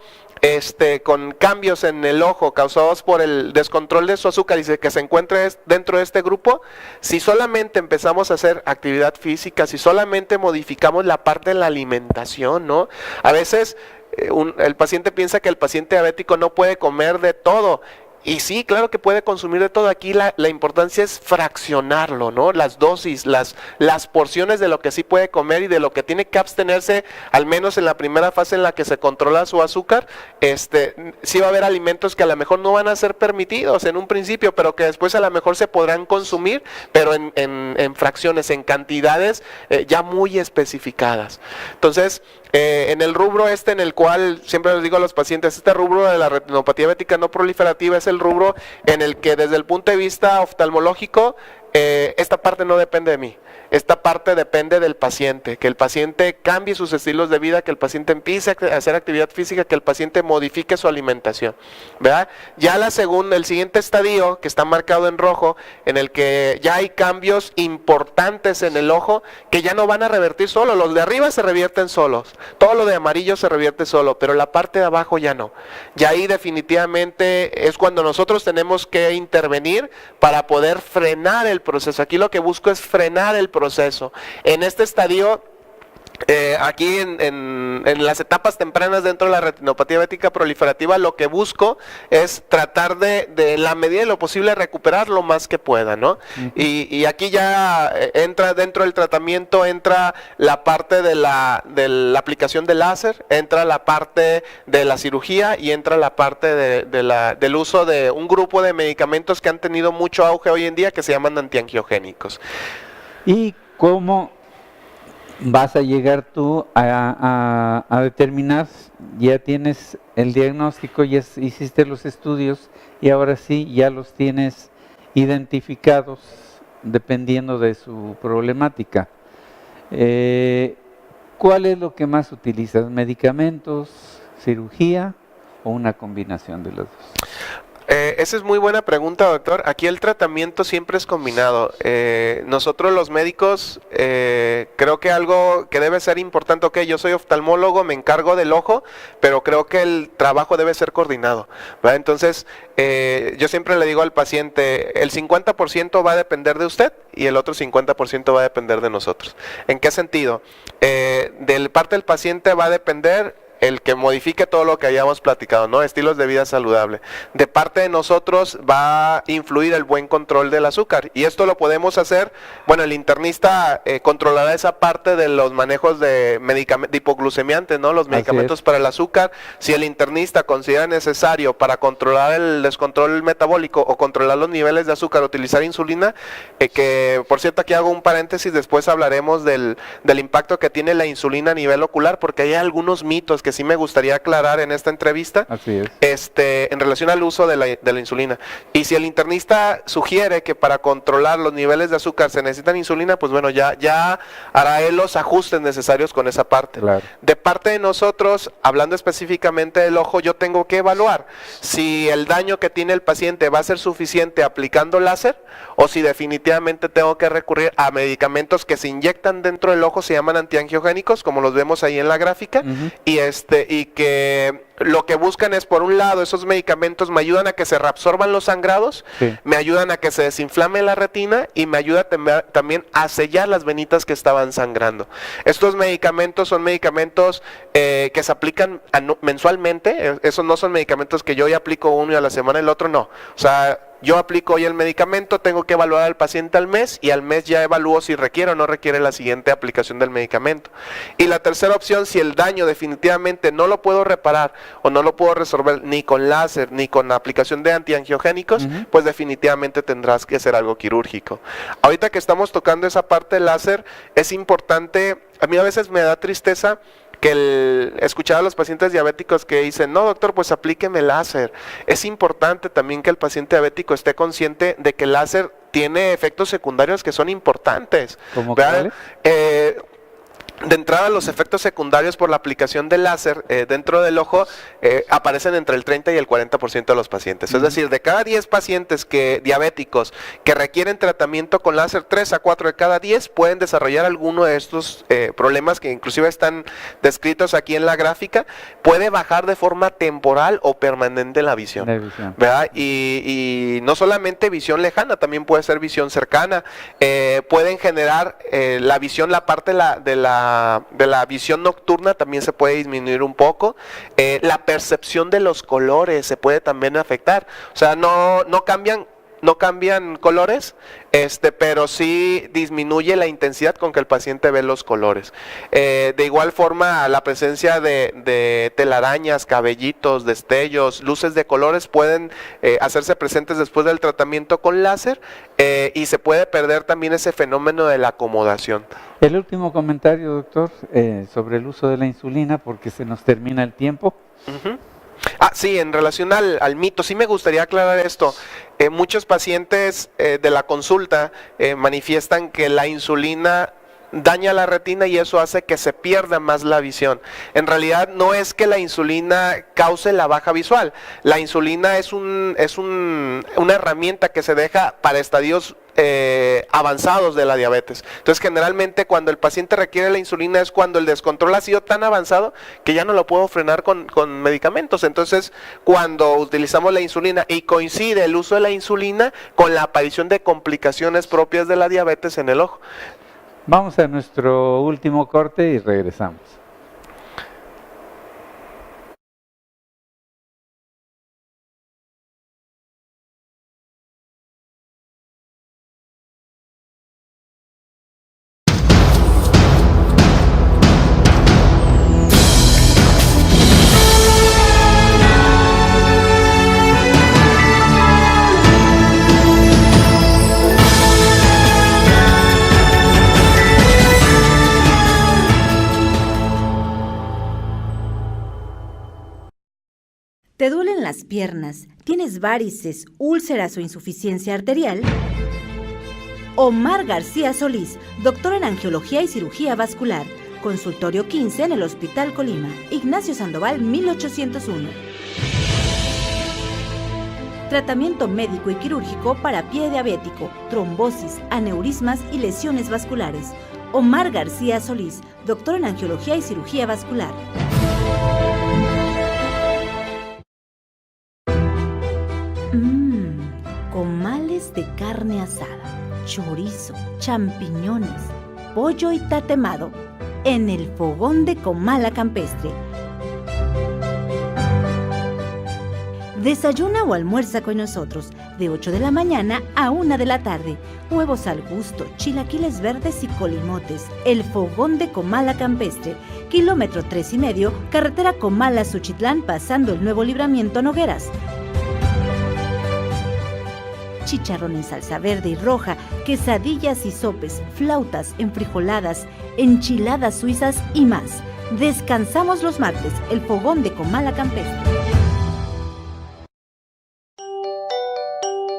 con cambios en el ojo causados por el descontrol de su azúcar y que se encuentre dentro de este grupo, si solamente empezamos a hacer actividad física, si solamente modificamos la parte de la alimentación, ¿no? A veces el paciente piensa que el paciente diabético no puede comer de todo. Y sí, claro que puede consumir de todo. Aquí la importancia es fraccionarlo, ¿no? Las dosis, las porciones de lo que sí puede comer y de lo que tiene que abstenerse, al menos en la primera fase en la que se controla su azúcar. Sí va a haber alimentos que a lo mejor no van a ser permitidos en un principio, pero que después a lo mejor se podrán consumir, pero en fracciones, en cantidades ya muy especificadas. Entonces, en el rubro en el cual siempre les digo a los pacientes, este rubro de la retinopatía diabética no proliferativa es el rubro en el que desde el punto de vista oftalmológico, esta parte no depende de mí. Esta parte depende del paciente, que el paciente cambie sus estilos de vida, que el paciente empiece a hacer actividad física, que el paciente modifique su alimentación, ¿verdad? Ya el siguiente estadio, que está marcado en rojo, en el que ya hay cambios importantes en el ojo, que ya no van a revertir solo, los de arriba se revierten solos, todo lo de amarillo se revierte solo, pero la parte de abajo ya no. Ya ahí definitivamente es cuando nosotros tenemos que intervenir para poder frenar el proceso. Aquí lo que busco es frenar el proceso. En este estadio, aquí en las etapas tempranas dentro de la retinopatía diabética proliferativa, lo que busco es tratar de la medida de lo posible recuperar lo más que pueda, ¿no? Y aquí ya entra dentro del tratamiento, entra la parte de la aplicación del láser, entra la parte de la cirugía y entra la parte del uso de un grupo de medicamentos que han tenido mucho auge hoy en día, que se llaman antiangiogénicos. ¿Y cómo vas a llegar tú a determinar, ya tienes el diagnóstico, ya hiciste los estudios y ahora sí ya los tienes identificados dependiendo de su problemática? ¿Cuál es lo que más utilizas? ¿Medicamentos, cirugía o una combinación de los dos? Esa es muy buena pregunta, doctor. Aquí el tratamiento siempre es combinado. Nosotros los médicos, creo que algo que debe ser importante, ok, yo soy oftalmólogo, me encargo del ojo, pero creo que el trabajo debe ser coordinado, ¿verdad? Entonces, yo siempre le digo al paciente, el 50% va a depender de usted y el otro 50% va a depender de nosotros. ¿En qué sentido? Del parte del paciente va a depender el que modifique todo lo que hayamos platicado, ¿no? Estilos de vida saludable. De parte de nosotros va a influir el buen control del azúcar. Y esto lo podemos hacer, bueno, el internista controlará esa parte de los manejos de hipoglucemiantes, ¿no? Los medicamentos para el azúcar. Si el internista considera necesario para controlar el descontrol metabólico o controlar los niveles de azúcar, utilizar insulina, que por cierto aquí hago un paréntesis, después hablaremos del impacto que tiene la insulina a nivel ocular, porque hay algunos mitos que sí me gustaría aclarar en esta entrevista. Así es. En relación al uso de la insulina. Y si el internista sugiere que para controlar los niveles de azúcar se necesitan insulina, pues bueno, ya hará él los ajustes necesarios con esa parte. Claro. De parte de nosotros, hablando específicamente del ojo, yo tengo que evaluar si el daño que tiene el paciente va a ser suficiente aplicando láser o si definitivamente tengo que recurrir a medicamentos que se inyectan dentro del ojo, se llaman antiangiogénicos, como los vemos ahí en la gráfica, y que lo que buscan es, por un lado, esos medicamentos me ayudan a que se reabsorban los sangrados, me ayudan a que se desinflame la retina y me ayuda también a sellar las venitas que estaban sangrando. Estos medicamentos son medicamentos que se aplican mensualmente. Esos no son medicamentos que yo ya aplico uno y a la semana el otro, no. O sea, yo aplico hoy el medicamento, tengo que evaluar al paciente al mes y al mes ya evalúo si requiere o no requiere la siguiente aplicación del medicamento. Y la tercera opción, si el daño definitivamente no lo puedo reparar o no lo puedo resolver ni con láser ni con la aplicación de antiangiogénicos, pues definitivamente tendrás que hacer algo quirúrgico. Ahorita que estamos tocando esa parte del láser, es importante, a mí a veces me da tristeza que escuchar a los pacientes diabéticos que dicen, no doctor, pues aplíqueme láser. Es importante también que el paciente diabético esté consciente de que el láser tiene efectos secundarios que son importantes. ¿Cómo cuáles? De entrada, los efectos secundarios por la aplicación del láser dentro del ojo aparecen entre el 30 y el 40% de los pacientes. Es decir, de cada 10 pacientes diabéticos que requieren tratamiento con láser, 3 a 4 de cada 10 pueden desarrollar alguno de estos problemas que inclusive están descritos aquí en la gráfica. Puede bajar de forma temporal o permanente la visión. ¿Verdad? Y no solamente visión lejana, también puede ser visión cercana. Pueden generar la visión, la parte de la visión nocturna también se puede disminuir un poco. La percepción de los colores se puede también afectar. O sea, no cambian colores, pero sí disminuye la intensidad con que el paciente ve los colores. De igual forma, la presencia de telarañas, cabellitos, destellos, luces de colores pueden hacerse presentes después del tratamiento con láser, y se puede perder también ese fenómeno de la acomodación. El último comentario, doctor, sobre el uso de la insulina, porque se nos termina el tiempo. Sí, en relación al mito, sí me gustaría aclarar esto. Muchos pacientes de la consulta manifiestan que la insulina daña la retina y eso hace que se pierda más la visión. En realidad no es que la insulina cause la baja visual. La insulina es una herramienta que se deja para estadios avanzados de la diabetes. Entonces, generalmente cuando el paciente requiere la insulina es cuando el descontrol ha sido tan avanzado que ya no lo puedo frenar con medicamentos. Entonces, cuando utilizamos la insulina y coincide el uso de la insulina con la aparición de complicaciones propias de la diabetes en el ojo. Vamos a nuestro último corte y regresamos. ¿Te duelen las piernas? ¿Tienes varices, úlceras o insuficiencia arterial? Omar García Solís, doctor en angiología y cirugía vascular, consultorio 15 en el Hospital Colima, Ignacio Sandoval 1801. Tratamiento médico y quirúrgico para pie diabético, trombosis, aneurismas y lesiones vasculares. Omar García Solís, doctor en angiología y cirugía vascular. Comales de carne asada, chorizo, champiñones, pollo y tatemado en el fogón de Comala Campestre. Desayuna o almuerza con nosotros de 8 de la mañana a 1 de la tarde. Huevos al gusto, chilaquiles verdes y colimotes. El fogón de Comala Campestre, kilómetro 3,5, carretera Comala-Suchitlán, pasando el nuevo libramiento Nogueras. Chicharrón en salsa verde y roja, quesadillas y sopes, flautas, enfrijoladas, enchiladas suizas y más. Descansamos los martes, el fogón de Comala Campestre.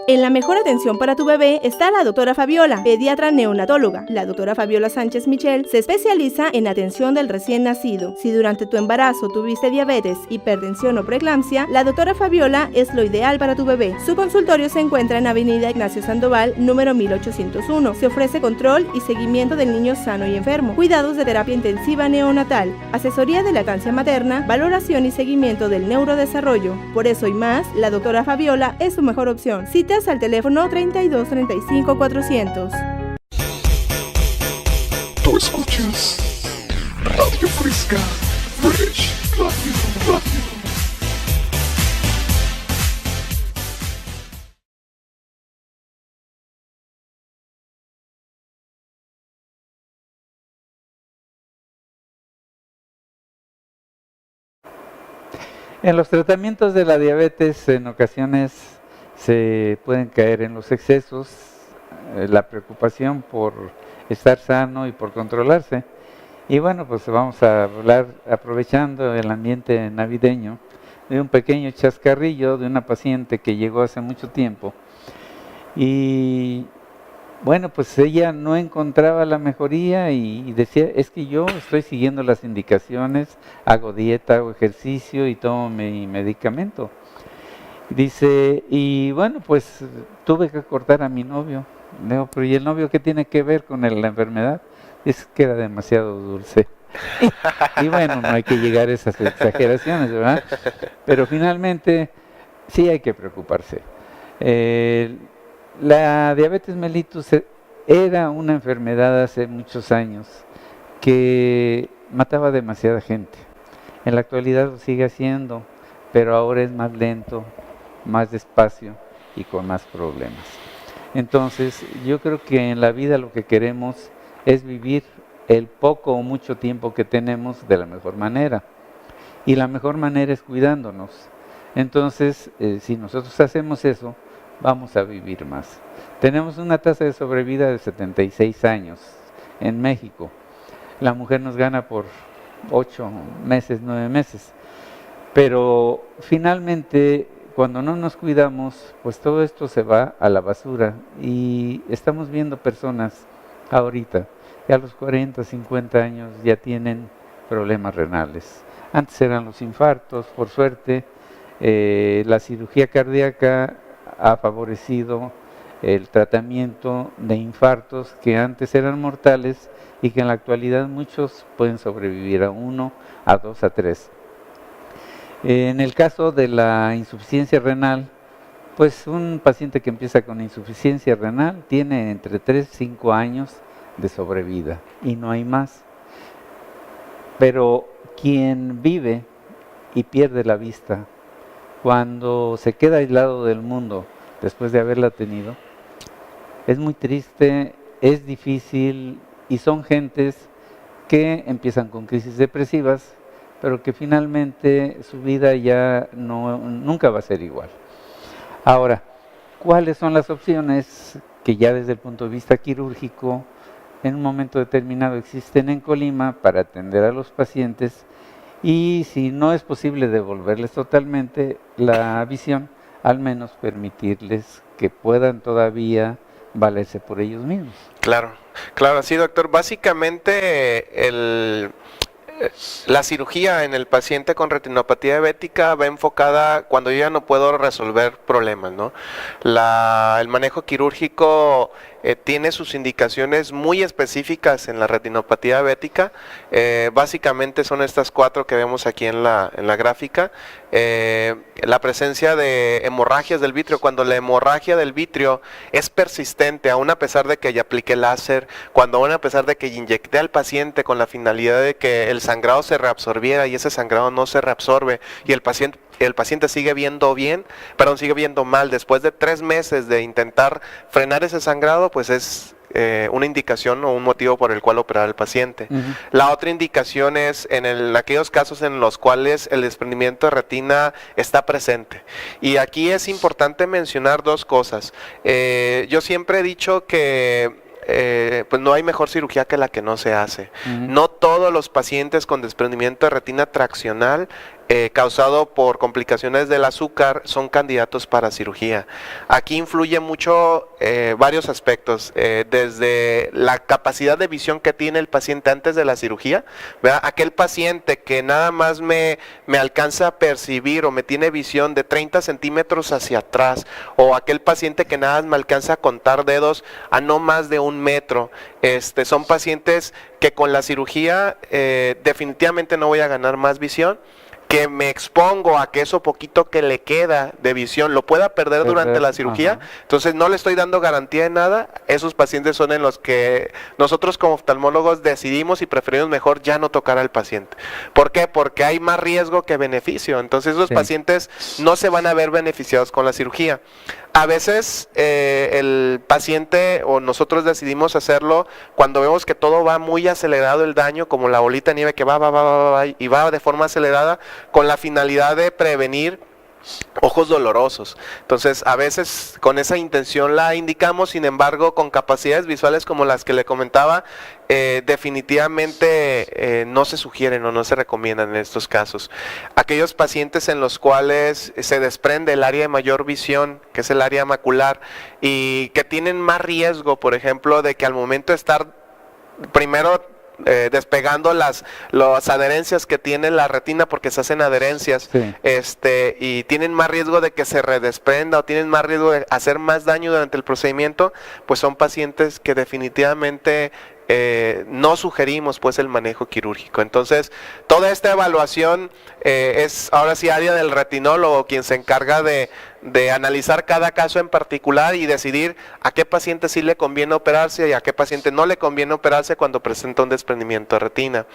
En la mejor atención para tu bebé está la doctora Fabiola, pediatra neonatóloga. La doctora Fabiola Sánchez Michel se especializa en atención del recién nacido. Si durante tu embarazo tuviste diabetes, hipertensión o preeclampsia, la doctora Fabiola es lo ideal para tu bebé. Su consultorio se encuentra en Avenida Ignacio Sandoval, número 1801. Se ofrece control y seguimiento del niño sano y enfermo, cuidados de terapia intensiva neonatal, asesoría de lactancia materna, valoración y seguimiento del neurodesarrollo. Por eso y más, la doctora Fabiola es su mejor opción. Citas al teléfono 32 35 400. Tú escuchas Radio Fresca, Fresh Radio. En los tratamientos de la diabetes, en ocasiones se pueden caer en los excesos, la preocupación por estar sano y por controlarse. Y bueno, pues vamos a hablar, aprovechando el ambiente navideño, de un pequeño chascarrillo de una paciente que llegó hace mucho tiempo y bueno, pues ella no encontraba la mejoría y decía, es que yo estoy siguiendo las indicaciones, hago dieta, hago ejercicio y tomo mi medicamento. Dice, y bueno, pues tuve que cortar a mi novio. Le digo, pero ¿y el novio qué tiene que ver con la enfermedad? Es que era demasiado dulce. Y bueno, no hay que llegar a esas exageraciones, ¿verdad? Pero finalmente sí hay que preocuparse. La diabetes mellitus era una enfermedad hace muchos años que mataba demasiada gente. En la actualidad lo sigue haciendo, pero ahora es más lento, más despacio y con más problemas. Entonces, yo creo que en la vida lo que queremos es vivir el poco o mucho tiempo que tenemos de la mejor manera. Y la mejor manera es cuidándonos. Entonces, si nosotros hacemos eso, vamos a vivir más. Tenemos una tasa de sobrevida de 76 años en México. La mujer nos gana por 8 meses, 9 meses. Pero finalmente, cuando no nos cuidamos, pues todo esto se va a la basura. Y estamos viendo personas ahorita que a los 40, 50 años ya tienen problemas renales. Antes eran los infartos, por suerte. La cirugía cardíaca ha favorecido el tratamiento de infartos que antes eran mortales y que en la actualidad muchos pueden sobrevivir a 1, a 2, a 3. En el caso de la insuficiencia renal, pues un paciente que empieza con insuficiencia renal tiene entre 3 y 5 años de sobrevida y no hay más. Pero quien vive y pierde la vista, cuando se queda aislado del mundo después de haberla tenido, es muy triste, es difícil y son gentes que empiezan con crisis depresivas, pero que finalmente su vida ya nunca va a ser igual. Ahora, ¿cuáles son las opciones que ya desde el punto de vista quirúrgico en un momento determinado existen en Colima para atender a los pacientes? Y si no es posible devolverles totalmente la visión, al menos permitirles que puedan todavía valerse por ellos mismos. Claro, claro, sí, doctor. Básicamente la cirugía en el paciente con retinopatía diabética va enfocada cuando yo ya no puedo resolver problemas, ¿no? El manejo quirúrgico tiene sus indicaciones muy específicas en la retinopatía diabética. Básicamente son estas 4 que vemos aquí en la gráfica. La presencia de hemorragias del vitrio, cuando la hemorragia del vitrio es persistente, aún a pesar de que ya apliqué láser, aún a pesar de que inyecté al paciente con la finalidad de que el sangrado se reabsorbiera y ese sangrado no se reabsorbe y el paciente sigue viendo sigue viendo mal después de 3 meses de intentar frenar ese sangrado, pues es una indicación o un motivo por el cual operar al paciente. Uh-huh. La otra indicación es en aquellos casos en los cuales el desprendimiento de retina está presente. Y aquí es importante mencionar 2 cosas. Yo siempre he dicho que pues no hay mejor cirugía que la que no se hace. Uh-huh. No todos los pacientes con desprendimiento de retina traccional causado por complicaciones del azúcar son candidatos para cirugía. Aquí influye mucho varios aspectos, desde la capacidad de visión que tiene el paciente antes de la cirugía, ¿verdad? Aquel paciente que nada más me alcanza a percibir o me tiene visión de 30 centímetros hacia atrás, o aquel paciente que nada más me alcanza a contar dedos a no más de 1 metro, son pacientes que con la cirugía definitivamente no voy a ganar más visión, que me expongo a que eso poquito que le queda de visión lo pueda perder durante la cirugía. Ajá. Entonces no le estoy dando garantía de nada. Esos pacientes son en los que nosotros como oftalmólogos decidimos y preferimos mejor ya no tocar al paciente. ¿Por qué? Porque hay más riesgo que beneficio. Entonces esos pacientes no se van a ver beneficiados con la cirugía. A veces el paciente o nosotros decidimos hacerlo cuando vemos que todo va muy acelerado el daño, como la bolita de nieve que va y va de forma acelerada, con la finalidad de prevenir ojos dolorosos. Entonces, a veces con esa intención la indicamos, sin embargo, con capacidades visuales como las que le comentaba, definitivamente no se sugieren o no se recomiendan en estos casos. Aquellos pacientes en los cuales se desprende el área de mayor visión, que es el área macular, y que tienen más riesgo, por ejemplo, de que al momento de estar primero despegando las adherencias que tiene la retina, porque se hacen adherencias, Sí. Y tienen más riesgo de que se redesprenda o tienen más riesgo de hacer más daño durante el procedimiento, pues son pacientes que definitivamente no sugerimos pues el manejo quirúrgico. Entonces, toda esta evaluación es ahora sí área del retinólogo, quien se encarga de analizar cada caso en particular y decidir a qué paciente sí le conviene operarse y a qué paciente no le conviene operarse cuando presenta un desprendimiento de retina.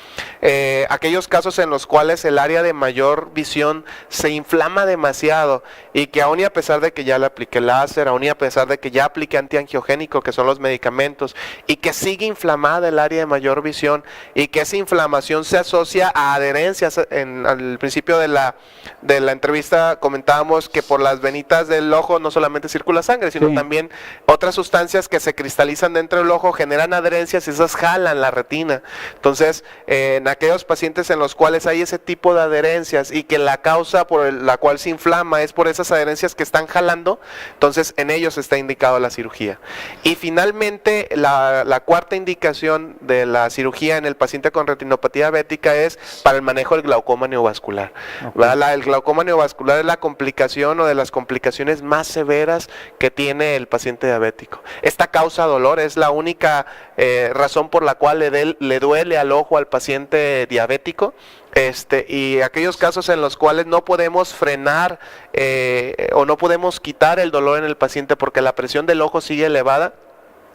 Aquellos casos en los cuales el área de mayor visión se inflama demasiado y que aún y a pesar de que ya le apliqué láser, aún y a pesar de que ya apliqué antiangiogénico, que son los medicamentos, y que sigue inflamada el área de mayor visión y que esa inflamación se asocia a adherencias. Al principio de la entrevista comentábamos que por las venitas del ojo no solamente circula sangre, sino Sí. también otras sustancias que se cristalizan dentro del ojo generan adherencias y esas jalan la retina. Entonces, en aquellos pacientes en los cuales hay ese tipo de adherencias y que la causa por la cual se inflama es por esas adherencias que están jalando, entonces en ellos está indicado la cirugía. Y finalmente, la cuarta indicación de la cirugía en el paciente con retinopatía diabética es para el manejo del glaucoma neovascular. Ok. El glaucoma neovascular es la complicación o de las complicaciones más severas que tiene el paciente diabético. Esta causa dolor, es la única razón por la cual le duele al ojo al paciente diabético. Y aquellos casos en los cuales no podemos frenar o no podemos quitar el dolor en el paciente porque la presión del ojo sigue elevada.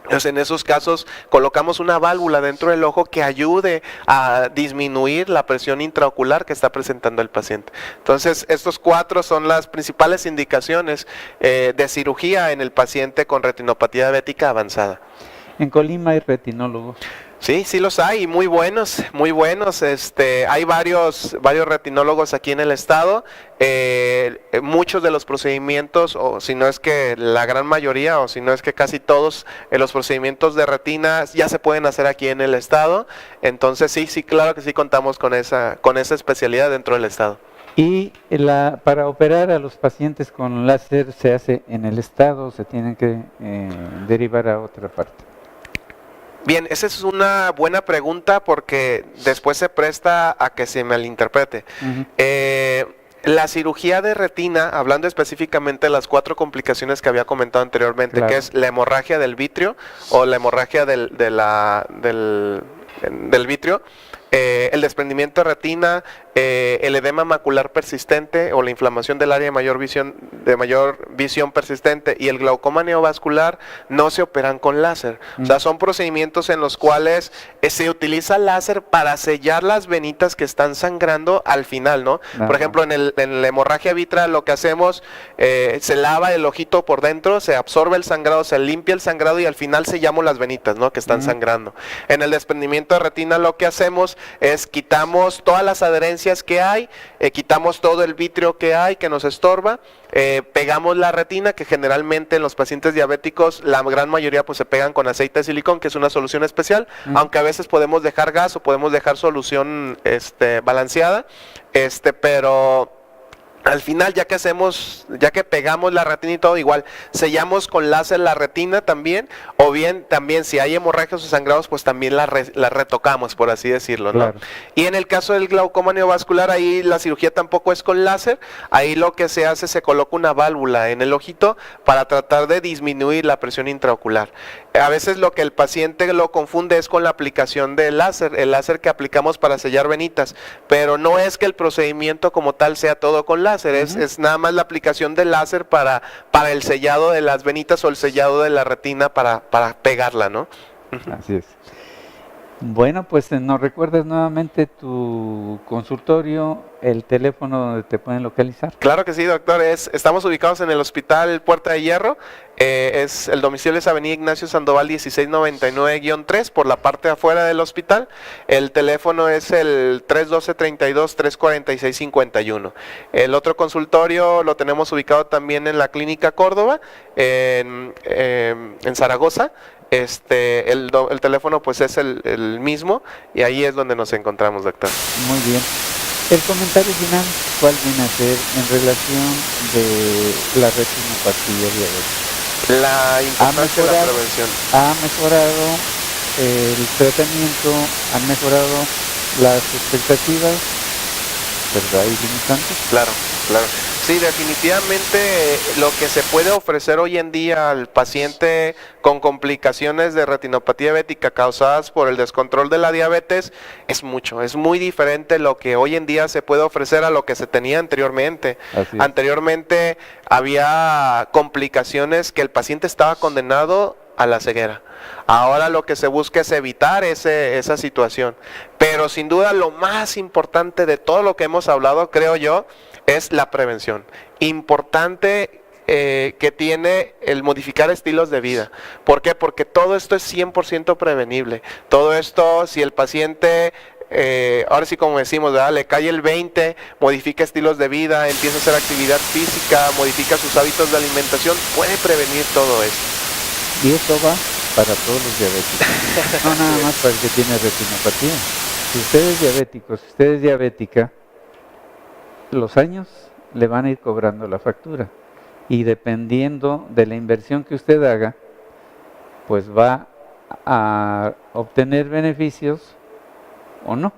Entonces, en esos casos colocamos una válvula dentro del ojo que ayude a disminuir la presión intraocular que está presentando el paciente. Entonces, estos 4 son las principales indicaciones de cirugía en el paciente con retinopatía diabética avanzada. En Colima hay retinólogos. Sí, sí los hay, muy buenos, muy buenos. Hay varios retinólogos aquí en el estado. Muchos de los procedimientos, o si no es que la gran mayoría, o si no es que casi todos los procedimientos de retina ya se pueden hacer aquí en el estado. Entonces sí, claro que sí contamos con esa especialidad dentro del estado. Y para operar a los pacientes con láser se hace en el estado, o se tienen que derivar a otra parte. Bien, esa es una buena pregunta porque después se presta a que se malinterprete. Ujú. La cirugía de retina, hablando específicamente de las 4 complicaciones que había comentado anteriormente, Claro. que es la hemorragia del vitrio o la hemorragia del vitrio, el desprendimiento de retina, el edema macular persistente o la inflamación del área de mayor visión persistente y el glaucoma neovascular no se operan con láser. O sea, son procedimientos en los cuales se utiliza láser para sellar las venitas que están sangrando al final, ¿no? Ajá. Por ejemplo, en la hemorragia vitral lo que hacemos, se lava el ojito por dentro, se absorbe el sangrado, se limpia el sangrado y al final sellamos las venitas, ¿no? Que están sangrando. En el desprendimiento de retina lo que hacemos es quitamos todas las adherencias que hay, quitamos todo el vitrio que hay que nos estorba, pegamos la retina, que generalmente en los pacientes diabéticos la gran mayoría pues se pegan con aceite de silicón, que es una solución especial, aunque a veces podemos dejar gas o podemos dejar solución balanceada, pero al final, ya que pegamos la retina y todo, igual sellamos con láser la retina también, o bien también si hay hemorragias o sangrados, pues también la retocamos, por así decirlo, ¿no? Claro. Y en el caso del glaucoma neovascular, ahí la cirugía tampoco es con láser, ahí lo que se hace, se coloca una válvula en el ojito para tratar de disminuir la presión intraocular. A veces lo que el paciente lo confunde es con la aplicación del láser, el láser que aplicamos para sellar venitas, pero no es que el procedimiento como tal sea todo con láser, es nada más la aplicación del láser para el sellado de las venitas o el sellado de la retina para pegarla, ¿no? Así es. Bueno, pues nos recuerdas nuevamente tu consultorio, el teléfono donde te pueden localizar. Claro que sí, doctor. Estamos ubicados en el Hospital Puerta de Hierro. El domicilio es Avenida Ignacio Sandoval 1699-3 por la parte de afuera del hospital. El teléfono es el 312-32-346-51. El otro consultorio lo tenemos ubicado también en la Clínica Córdoba, en Zaragoza. El teléfono pues es el mismo y ahí es donde nos encontramos, doctor. Muy bien. El comentario final, ¿cuál viene a ser en relación de la retinopatía diabética? La importancia de la prevención. Ha mejorado el tratamiento, han mejorado las expectativas, ¿verdad? ¿Y limitantes? Claro, claro. Sí, definitivamente lo que se puede ofrecer hoy en día al paciente con complicaciones de retinopatía diabética causadas por el descontrol de la diabetes es mucho, es muy diferente lo que hoy en día se puede ofrecer a lo que se tenía anteriormente. Así es. Anteriormente había complicaciones que el paciente estaba condenado a la ceguera. Ahora lo que se busca es evitar esa situación. Pero sin duda lo más importante de todo lo que hemos hablado, creo yo, es la prevención. Importante que tiene el modificar estilos de vida. ¿Por qué? Porque todo esto es 100% prevenible. Todo esto, si el paciente, ahora sí como decimos, ¿verdad?, le cae el 20, modifica estilos de vida, empieza a hacer actividad física, modifica sus hábitos de alimentación, puede prevenir todo esto. Y esto va para todos los diabéticos, no nada más para el que tiene retinopatía. Si usted es diabético, si usted es diabética, los años le van a ir cobrando la factura y dependiendo de la inversión que usted haga, pues va a obtener beneficios o no.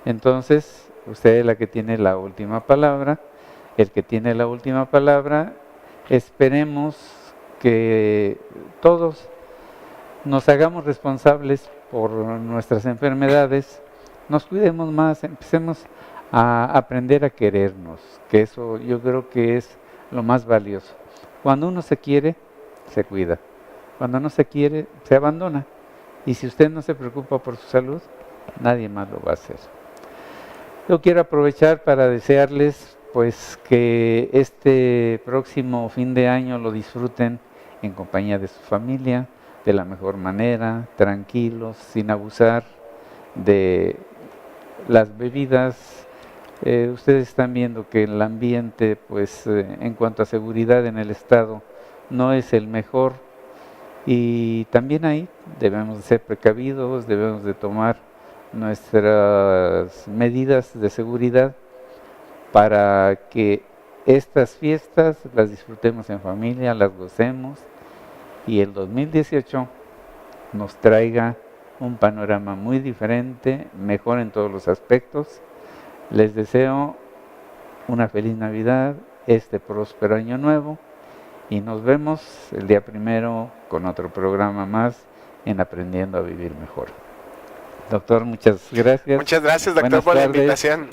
Entonces, usted es la que tiene la última palabra, el que tiene la última palabra. Esperemos que todos nos hagamos responsables por nuestras enfermedades, nos cuidemos más, empecemos a aprender a querernos, que eso yo creo que es lo más valioso. Cuando uno se quiere, se cuida. Cuando no se quiere, se abandona. Y si usted no se preocupa por su salud, nadie más lo va a hacer. Yo quiero aprovechar para desearles pues que este próximo fin de año lo disfruten en compañía de su familia, de la mejor manera, tranquilos, sin abusar de las bebidas. Ustedes están viendo que el ambiente, pues en cuanto a seguridad en el estado, no es el mejor y también ahí debemos de ser precavidos, debemos de tomar nuestras medidas de seguridad para que estas fiestas las disfrutemos en familia, las gocemos y el 2018 nos traiga un panorama muy diferente, mejor en todos los aspectos. Les deseo una feliz Navidad, próspero año nuevo y nos vemos el día 1 con otro programa más en Aprendiendo a Vivir Mejor. Doctor, muchas gracias. Muchas gracias, doctor, Buenas por la tardes. invitación.